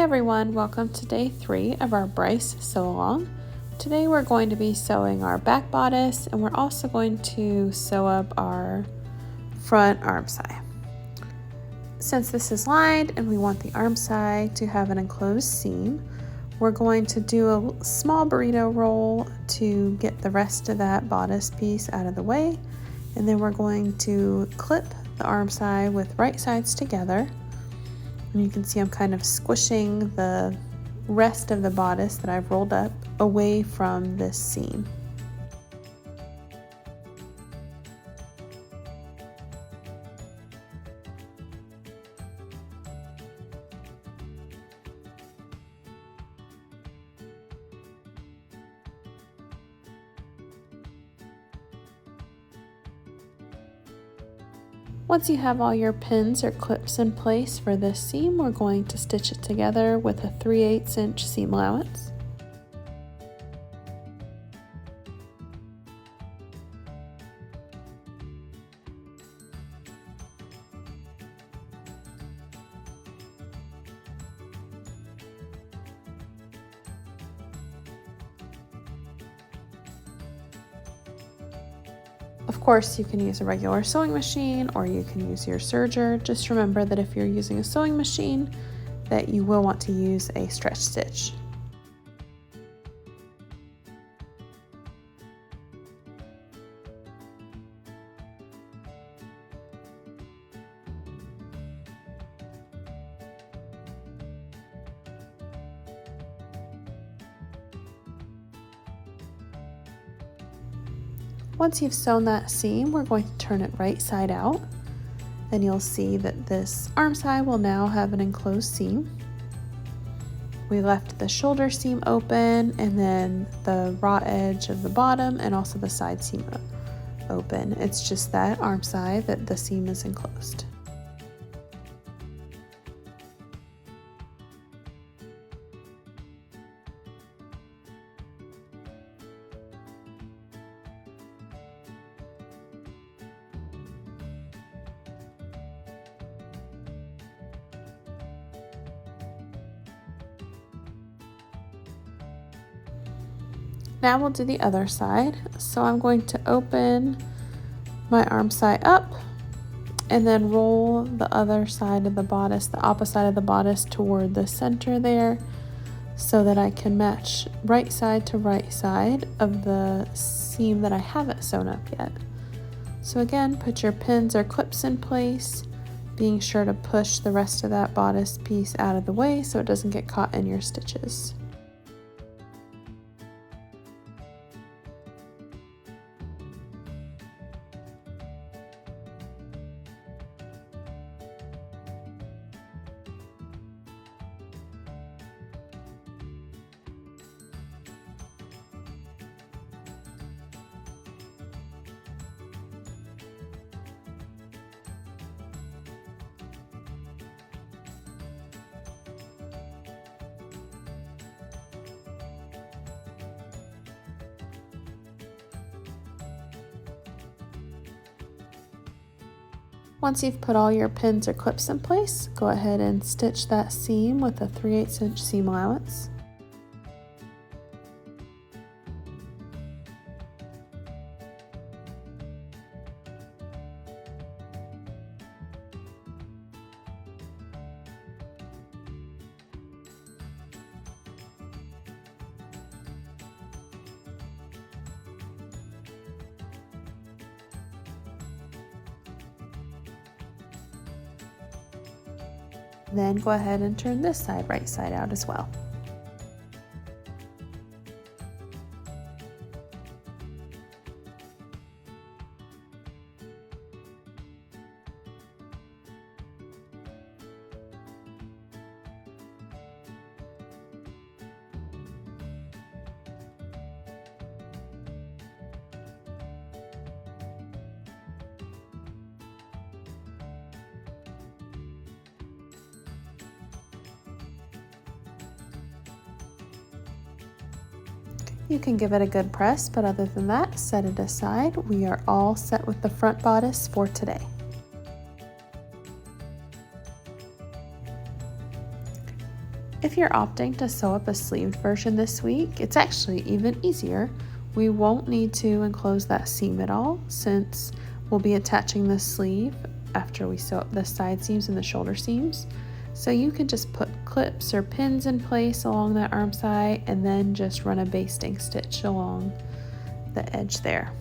everyone, welcome to day 3 of our Bryce Sew-a-long. Today we're going to be sewing our back bodice, and we're also going to sew up our front armscye. Since this is lined and we want the armscye to have an enclosed seam, we're going to do a small burrito roll to get the rest of that bodice piece out of the way, and then we're going to clip the armscye with right sides together. And you can see I'm kind of squishing the rest of the bodice that I've rolled up away from this seam. Once you have all your pins or clips in place for this seam, we're going to stitch it together with a 3/8 inch seam allowance. Of course, you can use a regular sewing machine or you can use your serger. Just remember that if you're using a sewing machine, that you will want to use a stretch stitch. Once you've sewn that seam, we're going to turn it right side out, and you'll see that this armscye will now have an enclosed seam. We left the shoulder seam open, and then the raw edge of the bottom and also the side seam open. It's just that armscye that the seam is enclosed. Now we'll do the other side. So I'm going to open my armscye up and then roll the other side of the bodice, the opposite side of the bodice, toward the center there so that I can match right side to right side of the seam that I haven't sewn up yet. So again, put your pins or clips in place, being sure to push the rest of that bodice piece out of the way so it doesn't get caught in your stitches. Once you've put all your pins or clips in place, go ahead and stitch that seam with a 3/8 inch seam allowance. Then go ahead and turn this side right side out as well. You can give it a good press, but other than that, set it aside. We are all set with the front bodice for today. If you're opting to sew up a sleeved version this week, it's actually even easier. We won't need to enclose that seam at all since we'll be attaching the sleeve after we sew up the side seams and the shoulder seams. So you can just put clips or pins in place along that armscye and then just run a basting stitch along the edge there.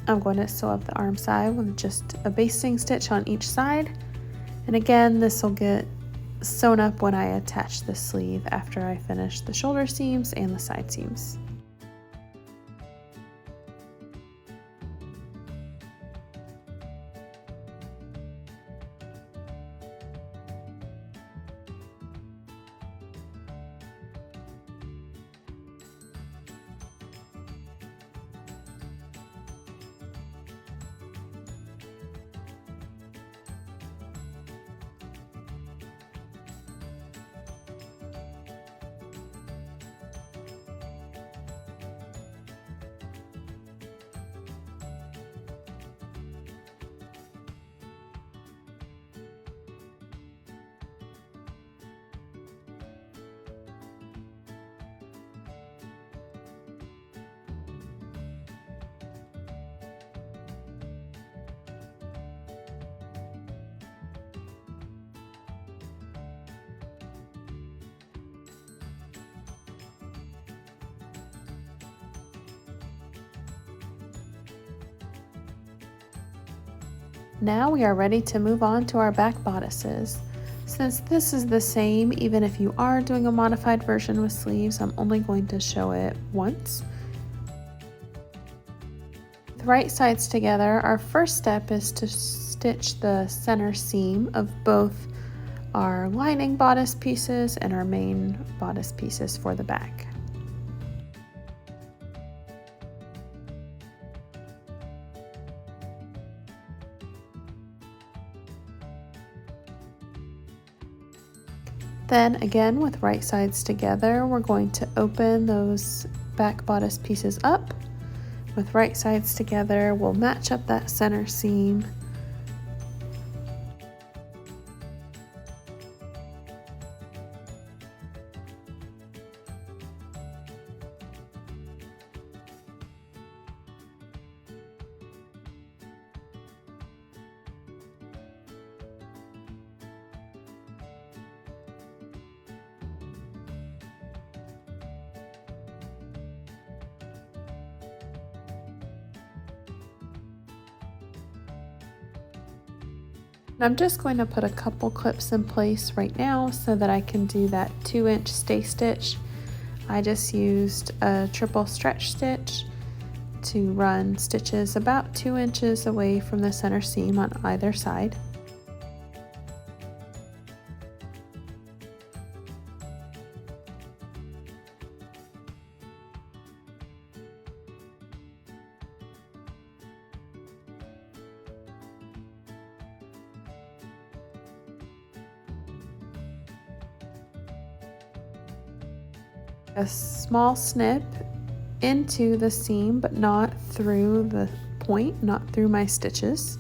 I'm going to sew up the armscye with just a basting stitch on each side. And again, this will get sewn up when I attach the sleeve after I finish the shoulder seams and the side seams. Now we are ready to move on to our back bodices. Since this is the same, even if you are doing a modified version with sleeves, I'm only going to show it once. With right sides together, our first step is to stitch the center seam of both our lining bodice pieces and our main bodice pieces for the back. Then again, with right sides together, we're going to open those back bodice pieces up. With right sides together, we'll match up that center seam. I'm just going to put a couple clips in place right now so that I can do that 2-inch stay stitch. I just used a triple stretch stitch to run stitches about 2 inches away from the center seam on either side. A small snip into the seam, but not through the point, not through my stitches.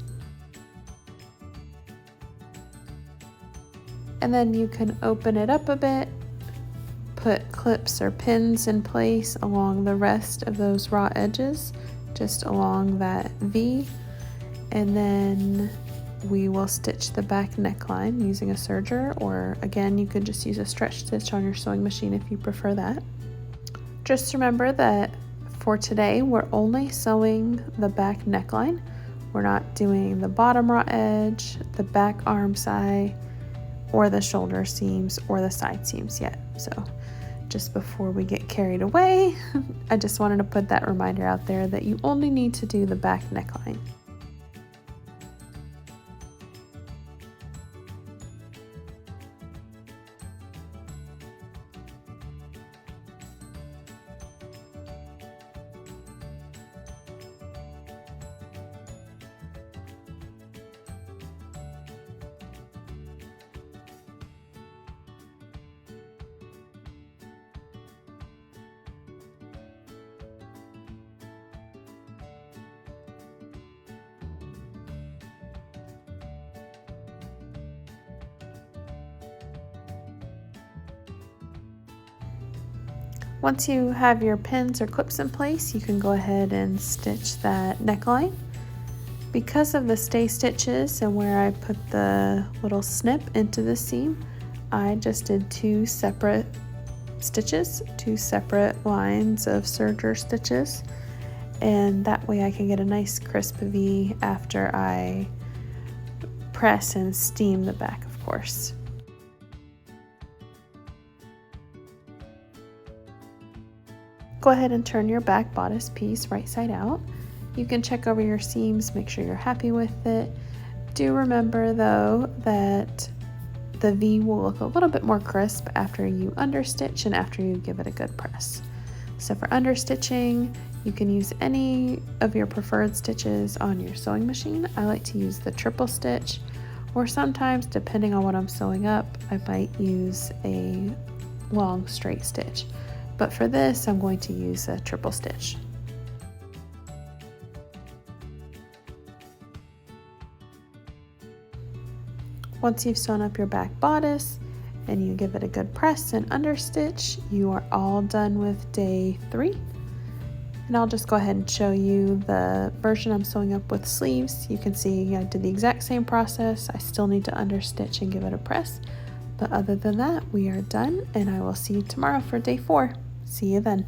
And then you can open it up a bit, put clips or pins in place along the rest of those raw edges, just along that V, and then we will stitch the back neckline using a serger, or again, you could just use a stretch stitch on your sewing machine if you prefer that. Just remember that for today, we're only sewing the back neckline. We're not doing the bottom raw edge, the back armscye, or the shoulder seams or the side seams yet. So just before we get carried away, I just wanted to put that reminder out there that you only need to do the back neckline. Once you have your pins or clips in place, you can go ahead and stitch that neckline. Because of the stay stitches and where I put the little snip into the seam, I just did 2 separate stitches, 2 separate lines of serger stitches, and that way I can get a nice crisp V after I press and steam the back, of course. Go ahead and turn your back bodice piece right side out. You can check over your seams, make sure you're happy with it. Do remember though that the V will look a little bit more crisp after you understitch and after you give it a good press. So for understitching, you can use any of your preferred stitches on your sewing machine. I like to use the triple stitch, or sometimes, depending on what I'm sewing up, I might use a long straight stitch. But for this, I'm going to use a triple stitch. Once you've sewn up your back bodice and you give it a good press and understitch, you are all done with day 3. And I'll just go ahead and show you the version I'm sewing up with sleeves. You can see I did the exact same process. I still need to understitch and give it a press. But other than that, we are done, and I will see you tomorrow for day 4. See you then.